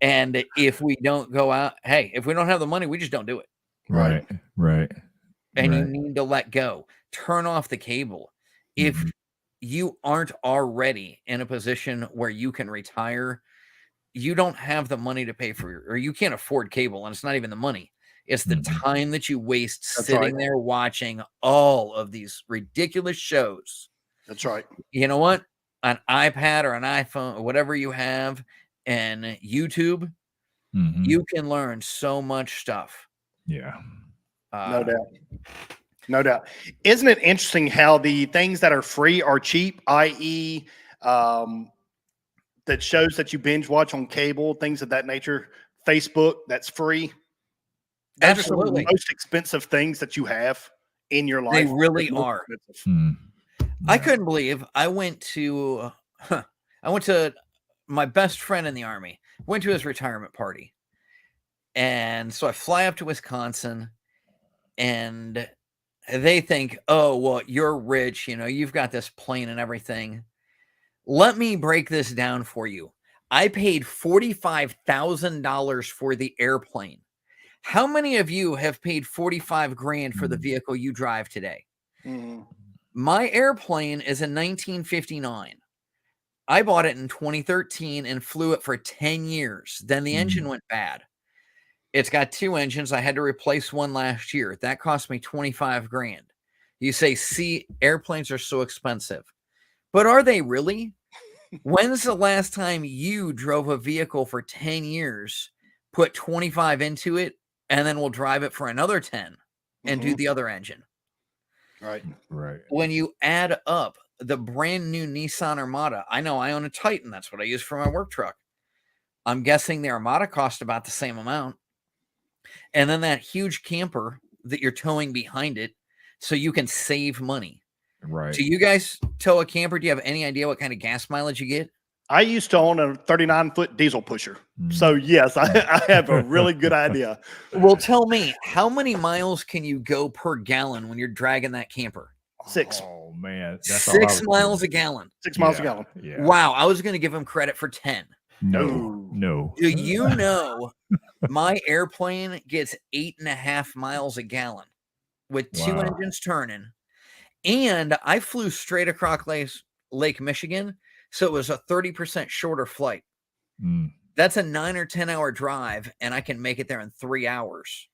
And if we don't go out, hey, if we don't have the money, we just don't do it. Right. And you need to let go. Turn off the cable. If you aren't already in a position where you can retire, you don't have the money to pay for, or you can't afford cable, and it's not even the money. It's the time that you waste sitting there watching all of these ridiculous shows. That's right. You know what? An iPad or an iPhone or whatever you have and YouTube, you can learn so much stuff. Yeah. No doubt. No doubt. Isn't it interesting how the things that are free are cheap, i.e., that shows that you binge watch on cable, things of that nature, Facebook, that's free. Those are some of the most expensive things that you have in your life. They really are. I couldn't believe I went to my best friend in the Army, went to his retirement party. And so I fly up to Wisconsin and they think, oh, well, you're rich. You know, you've got this plane and everything. Let me break this down for you. I paid $45,000 for the airplane. How many of you have paid $45,000 for the vehicle you drive today? My airplane is a 1959. I bought it in 2013 and flew it for 10 years. Then the engine went bad. It's got 2 engines. I had to replace one last year. That cost me $25,000. You say, see, airplanes are so expensive. But are they really? When's the last time you drove a vehicle for 10 years, put 25 into it, and then we'll drive it for another 10 and do the other engine? Right. When you add up the brand new Nissan Armada, I know I own a Titan. That's what I use for my work truck. I'm guessing the Armada cost about the same amount. And then that huge camper that you're towing behind it so you can save money. Right. Do you guys tow a camper? Do you have any idea what kind of gas mileage you get? I used to own a 39-foot diesel pusher. So, yes, I have a really good idea. Well, tell me, how many miles can you go per gallon when you're dragging that camper? 6. Oh, man. That's 6 miles a gallon. 6 miles a gallon. Yeah. Wow. I was going to give him credit for 10. No. Do you know my airplane gets 8.5 miles a gallon with 2 engines turning? And I flew straight across Lake Michigan, so it was a 30% shorter flight. That's a 9 or 10 hour drive, and I can make it there in 3 hours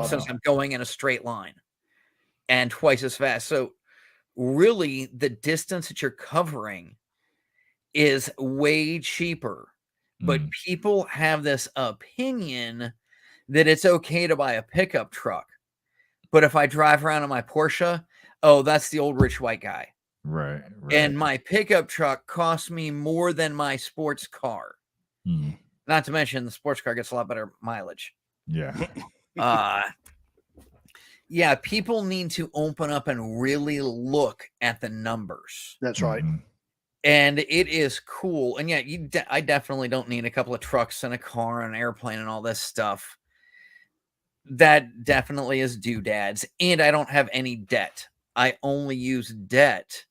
since I'm going in a straight line and twice as fast. So really, the distance that you're covering is way cheaper. But people have this opinion that it's okay to buy a pickup truck. But if I drive around in my Porsche, oh, that's the old rich white guy. Right. And my pickup truck costs me more than my sports car. Not to mention the sports car gets a lot better mileage. Yeah. Yeah, people need to open up and really look at the numbers. That's right. And it is cool. And yeah, I definitely don't need a couple of trucks and a car and an airplane and all this stuff. That definitely is doodads. And I don't have any debt. I only use debt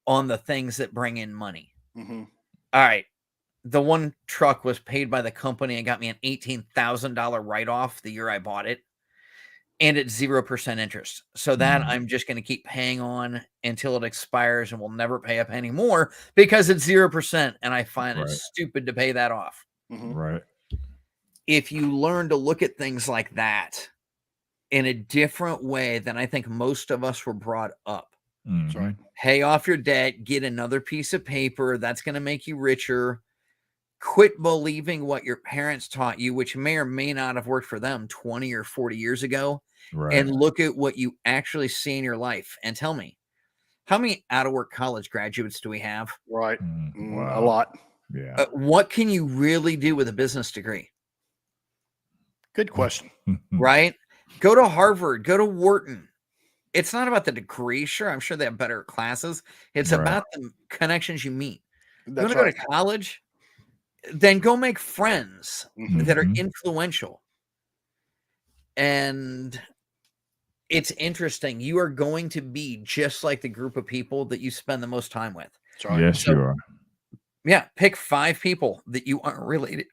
on the things that bring in money. Mm-hmm. All right. The one truck was paid by the company and got me an $18,000 write-off the year I bought it. And it's 0% interest. So that I'm just going to keep paying on until it expires and will never pay a penny more because it's 0%. And I find it stupid to pay that off. Mm-hmm. Right. If you learn to look at things like that in a different way than I think most of us were brought up. That's right. Pay off your debt, get another piece of paper. That's going to make you richer. Quit believing what your parents taught you, which may or may not have worked for them 20 or 40 years ago. Right. And look at what you actually see in your life. And tell me, how many out-of-work college graduates do we have? Right. Wow. A lot. Yeah. What can you really do with a business degree? Good question. Right? Go to Harvard, go to Wharton. It's not about the degree. Sure, I'm sure they have better classes. It's about the connections you meet. You want to go to college? Then go make friends that are influential. And it's interesting. You are going to be just like the group of people that you spend the most time with. That's right. Yes, you are. Yeah, pick 5 people that you aren't related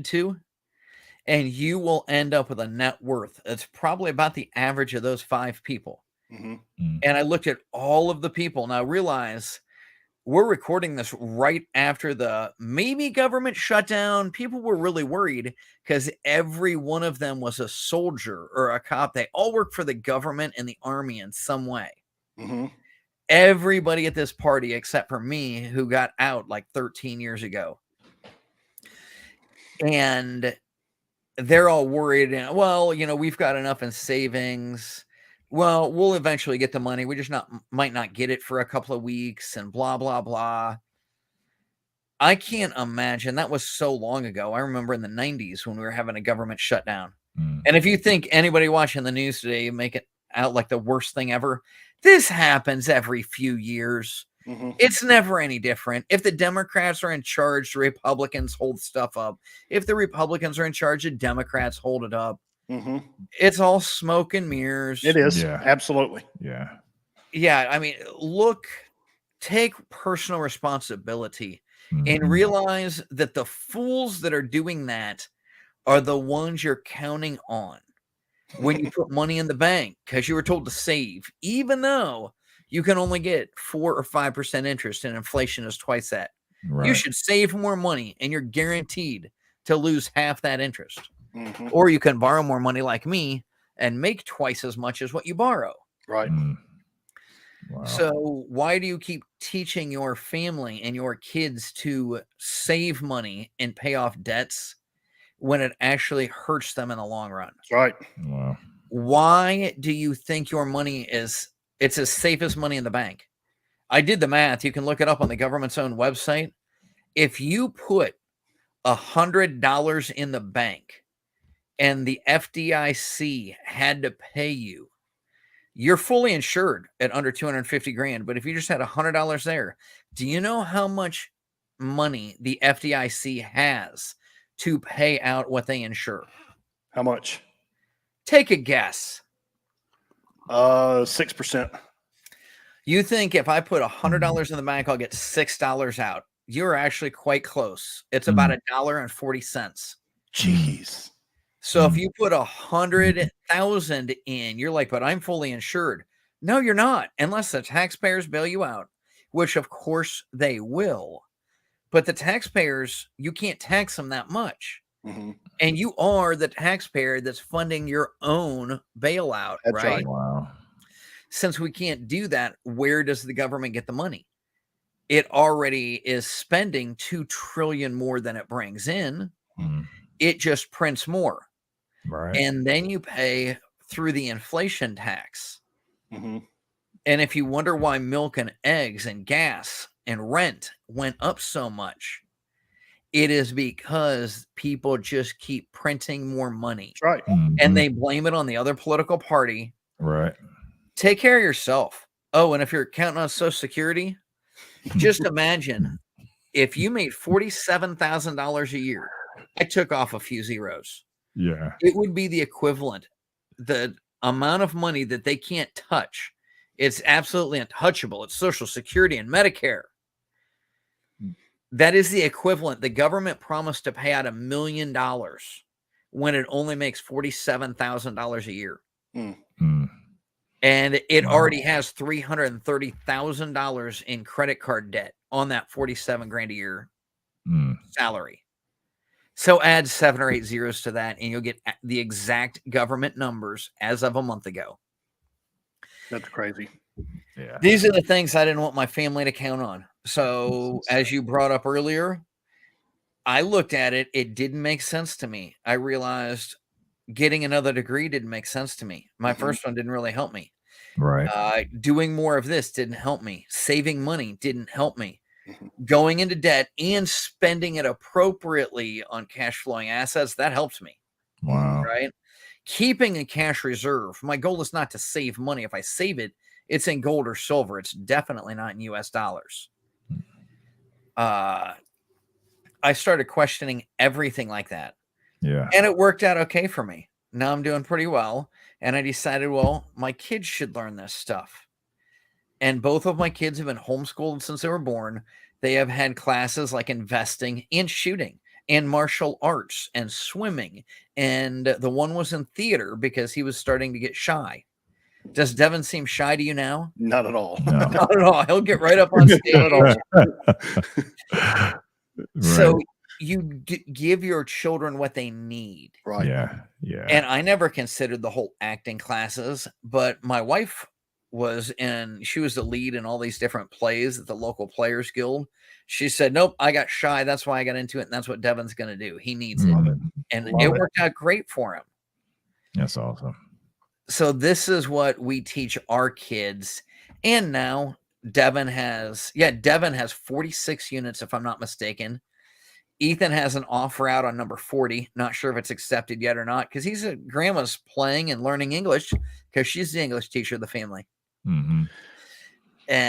to, and you will end up with a net worth that's probably about the average of those 5 people. And I looked at all of the people. Now realize we're recording this right after the maybe government shutdown. People were really worried because every one of them was a soldier or a cop. They all work for the government and the army in some way. Everybody at this party, except for me, who got out like 13 years ago. And they're all worried. And, well, you know, we've got enough in savings. Well, we'll eventually get the money. We just might not get it for a couple of weeks and blah, blah, blah. I can't imagine. That was so long ago. I remember in the 90s when we were having a government shutdown. And if you think anybody watching the news today make it out like the worst thing ever, this happens every few years. It's never any different. If the Democrats are in charge, the Republicans hold stuff up. If the Republicans are in charge, the Democrats hold it up. It's all smoke and mirrors. It is. Yeah. Absolutely. Yeah. Yeah. I mean, take personal responsibility and realize that the fools that are doing that are the ones you're counting on when you put money in the bank because you were told to save, even though you can only get 4 or 5% interest and inflation is twice that. You should save more money and you're guaranteed to lose half that interest. Or you can borrow more money like me and make twice as much as what you borrow. Right. Wow. So why do you keep teaching your family and your kids to save money and pay off debts when it actually hurts them in the long run? That's right. Wow. Why do you think your money it's as safe as money in the bank? I did the math. You can look it up on the government's own website. If you put $100 in the bank and the FDIC had to pay you, you're fully insured at under 250 grand. But if you just had $100 there, do you know how much money the FDIC has to pay out what they insure? How much? Take a guess. 6%. You think if I put $100 in the bank, I'll get $6 out? You're actually quite close. It's about $1.40. Jeez. So if you put 100,000 in, you're like, but I'm fully insured. No, you're not, unless the taxpayers bail you out, which of course they will. But the taxpayers, you can't tax them that much. And you are the taxpayer that's funding your own bailout, right? Wow. Since we can't do that, where does the government get the money? It already is spending $2 trillion more than it brings in. It just prints more. Right. And then you pay through the inflation tax. And if you wonder why milk and eggs and gas and rent went up so much, It is because people just keep printing more money. That's right. And they blame it on the other political party. Right. Take care of yourself. Oh, and if you're counting on Social Security, just imagine if you made $47,000 a year. I took off a few zeros. Yeah. It would be the equivalent. The amount of money that they can't touch. It's absolutely untouchable. It's Social Security and Medicare. That is the equivalent. The government promised to pay out $1 million when it only makes $47,000 a year. And it already has $330,000 in credit card debt on that 47 grand a year salary. So add 7 or 8 zeros to that, and you'll get the exact government numbers as of a month ago. That's crazy. Yeah. These are the things I didn't want my family to count on. So as you brought up earlier, I looked at it. It didn't make sense to me. I realized getting another degree didn't make sense to me. My first one didn't really help me. Right. Doing more of this didn't help me. Saving money didn't help me. Going into debt and spending it appropriately on cash flowing assets, that helps me. Wow. Right. Keeping a cash reserve. My goal is not to save money. If I save it, it's in gold or silver. It's definitely not in US dollars. I started questioning everything like that. Yeah. And it worked out okay for me. Now I'm doing pretty well. And I decided, well, my kids should learn this stuff. And both of my kids have been homeschooled since they were born. They have had classes like investing and shooting and martial arts and swimming. And the one was in theater because he was starting to get shy. Does Devin seem shy to you now? Not at all. No. Not at all. He'll get right up on stage. Right. So you give your children what they need. Right. Yeah. Yeah. And I never considered the whole acting classes, but my wife she was the lead in all these different plays at the local Players Guild. She said, nope, I got shy. That's why I got into it. And that's what Devin's going to do. He needs it. And it worked out great for him. That's awesome. So this is what we teach our kids. And now Devin has 46 units, if I'm not mistaken. Ethan has an offer out on number 40. Not sure if it's accepted yet or not, because he's at grandma's playing and learning English because she's the English teacher of the family. And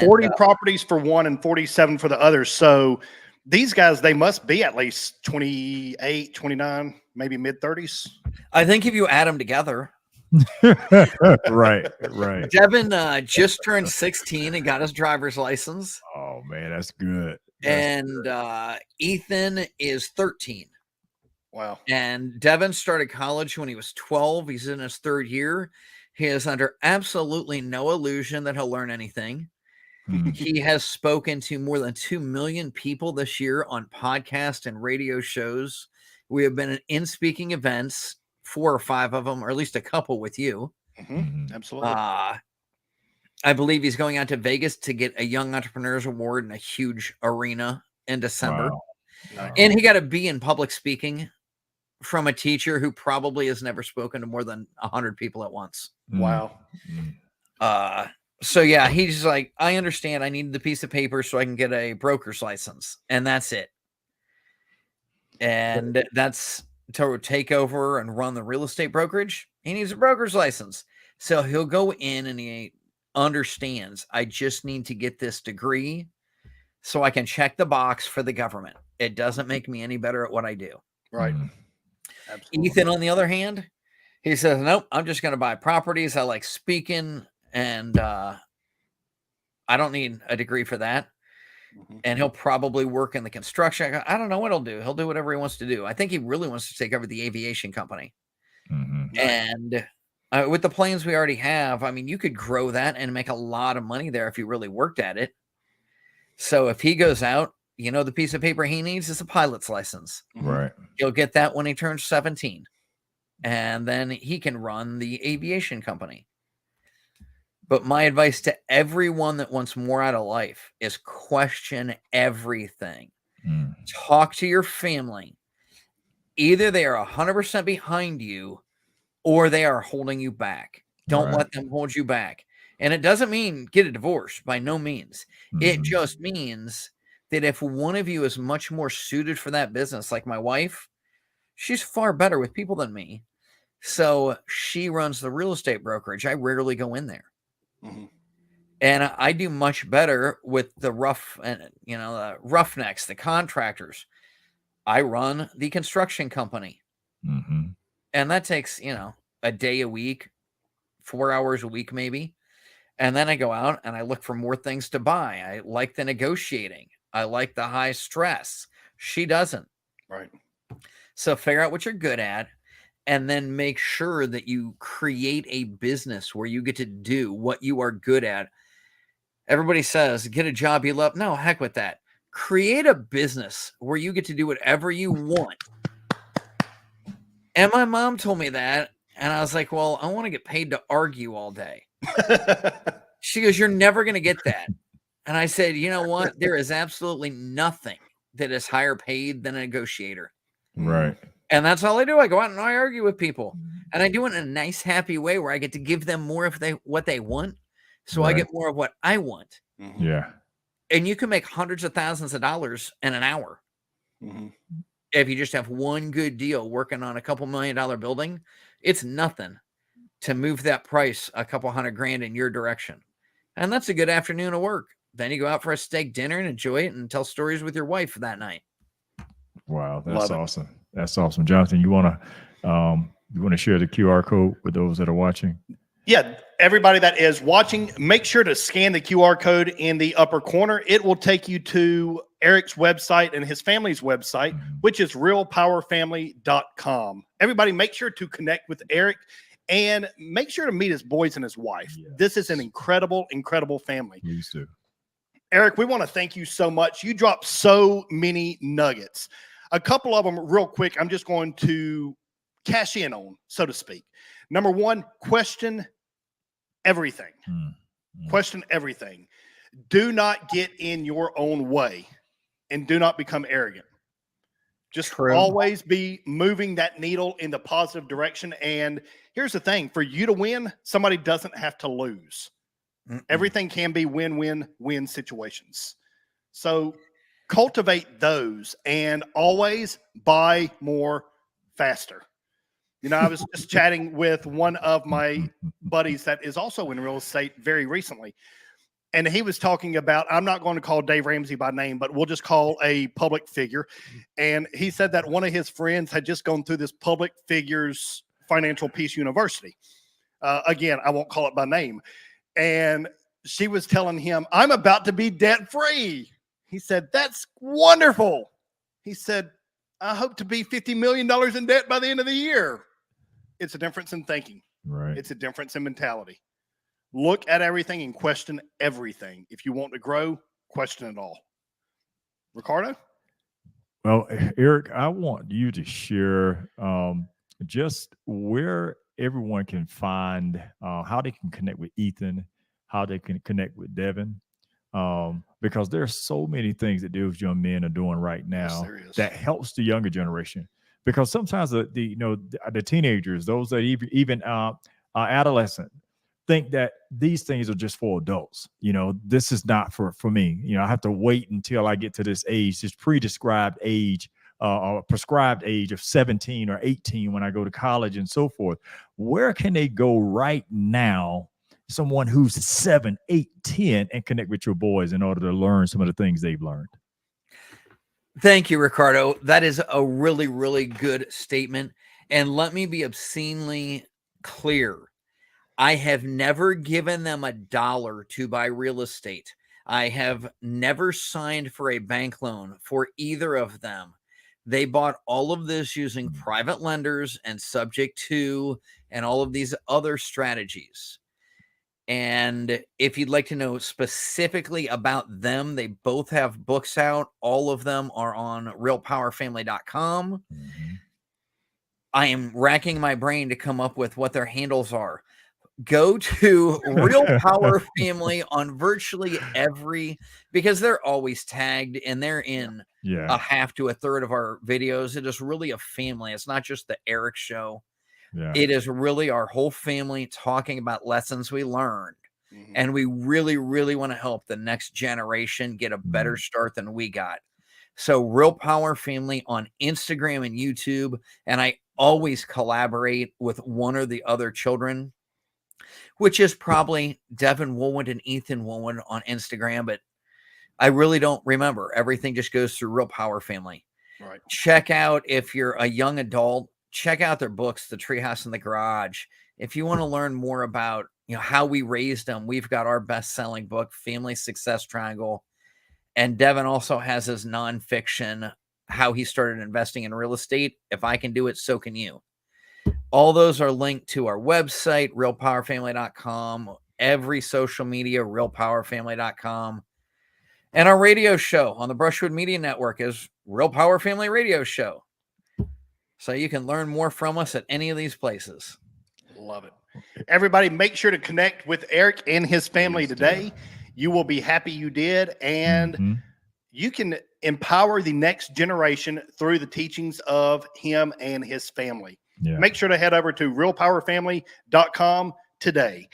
40 properties for one and 47 for the other. So these guys, they must be at least 28, 29, maybe mid 30s. I think if you add them together. Right. Devin just turned 16 and got his driver's license. Oh man, that's good. And Ethan is 13. Wow. And Devin started college when he was 12. He's in his 3rd year. He is under absolutely no illusion that he'll learn anything. He has spoken to more than 2 million people this year on podcast and radio shows. We have been in speaking events, 4 or 5 of them, or at least a couple with you. Absolutely. I believe he's going out to Vegas to get a Young Entrepreneurs Award in a huge arena in December. Wow. And he got a B in public speaking from a teacher who probably has never spoken to more than 100 people at once. Wow. So yeah, he's like, I understand. I needed the piece of paper so I can get a broker's license, and that's it. And that's to take over and run the real estate brokerage. He needs a broker's license. So he'll go in and he understands, I just need to get this degree so I can check the box for the government. It doesn't make me any better at what I do. Right. Absolutely. Ethan, on the other hand, he says, nope, I'm just going to buy properties. I like speaking, and I don't need a degree for that. And he'll probably work in the construction. I don't know what he'll do. He'll do whatever he wants to do. I think he really wants to take over the aviation company. And with the planes we already have, I mean, you could grow that and make a lot of money there if you really worked at it. So if he goes out, the piece of paper he needs is a pilot's license. Right. He'll get that when he turns 17. And then he can run the aviation company. But my advice to everyone that wants more out of life is question everything. Talk to your family. Either they are 100% behind you or they are holding you back. Don't let them hold you back. And it doesn't mean get a divorce, by no means. It just means that if one of you is much more suited for that business, like my wife, she's far better with people than me. So she runs the real estate brokerage. I rarely go in there. Mm-hmm. And I do much better with the the roughnecks, the contractors. I run the construction company. Mm-hmm. And that takes, a day a week, 4 hours a week, maybe. And then I go out and I look for more things to buy. I like the negotiating. I like the high stress. She doesn't. Right. So figure out what you're good at and then make sure that you create a business where you get to do what you are good at. Everybody says, get a job you love. No, heck with that. Create a business where you get to do whatever you want. And my mom told me that. And I was like, well, I want to get paid to argue all day. She goes, you're never going to get that. And I said, you know what? There is absolutely nothing that is higher paid than a negotiator. Right. And that's all I do. I go out and I argue with people. And I do it in a nice, happy way where I get to give them more of what they want. So I get more of what I want. Mm-hmm. Yeah. And you can make hundreds of thousands of dollars in an hour. Mm-hmm. If you just have one good deal working on a $2 million building, it's nothing to move that price a couple $100,000 in your direction. And that's a good afternoon of work. Then you go out for a steak dinner and enjoy it and tell stories with your wife that night. Wow, that's awesome. That's awesome. Jonathan, you want to share the QR code with those that are watching? Yeah, everybody that is watching, make sure to scan the QR code in the upper corner. It will take you to Eric's website and his family's website, which is realpowerfamily.com. Everybody, make sure to connect with Eric and make sure to meet his boys and his wife. Yes. This is an incredible, incredible family. Please do. Eric, we want to thank you so much. You dropped so many nuggets. A couple of them real quick, I'm just going to cash in on, so to speak. Number one, question everything. Question everything. Do not get in your own way and do not become arrogant. Just always be moving that needle in the positive direction. And here's the thing, for you to win, somebody doesn't have to lose. Everything can be win-win-win situations. So cultivate those and always buy more faster. I was just chatting with one of my buddies that is also in real estate very recently. And he was talking about, I'm not going to call Dave Ramsey by name, but we'll just call a public figure. And he said that one of his friends had just gone through this public figures financial peace university. Again, I won't call it by name. And she was telling him, I'm about to be debt free. He said, that's wonderful. He said, I hope to be $50 million in debt by the end of the year. It's a difference in thinking. Right. It's a difference in mentality. Look at everything and question everything. If you want to grow, question it all. Ricardo? Well, Eric, I want you to share just where everyone can find how they can connect with Ethan, how they can connect with Devin, because there's so many things that those young men are doing right now that helps the younger generation. Because sometimes the teenagers, those that even adolescent, think that these things are just for adults. This is not for me. I have to wait until I get to this age, this prescribed age or prescribed age of 17 or 18 when I go to college and so forth. Where can they go right now, someone who's 7, 8, 10, and connect with your boys in order to learn some of the things they've learned? Thank you, Ricardo. That is a really, really good statement. And let me be obscenely clear. I have never given them $1 to buy real estate. I have never signed for a bank loan for either of them. They bought all of this using private lenders and subject to and all of these other strategies. And if you'd like to know specifically about them, they both have books out. All of them are on realpowerfamily.com. I am racking my brain to come up with what their handles are. Go to Real Power Family on virtually because they're always tagged and they're in a half to a third of our videos. It is really a family. It's not just the Eric show. Yeah. It is really our whole family talking about lessons we learned. And we really, really want to help the next generation get a better Mhm. start than we got. So Real Power Family on Instagram and YouTube. And I always collaborate with one or the other children, which is probably Devin Woolwind and Ethan Woolwind on Instagram, but I really don't remember. Everything just goes through Real Power Family. Right. Check out, if you're a young adult, check out their books, The Treehouse in the Garage. If you want to learn more about, how we raised them, we've got our best-selling book, Family Success Triangle. And Devin also has his nonfiction, How He Started Investing in Real Estate. If I can do it, so can you. All those are linked to our website, realpowerfamily.com, every social media, realpowerfamily.com. And our radio show on the Brushwood Media Network is Real Power Family Radio Show. So you can learn more from us at any of these places. Love it. Everybody, make sure to connect with Eric and his family today. You will be happy you did. And you can empower the next generation through the teachings of him and his family. Yeah. Make sure to head over to realpowerfamily.com today.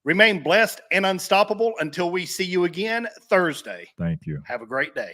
Remain blessed and unstoppable until we see you again Thursday. Thank you. Have a great day.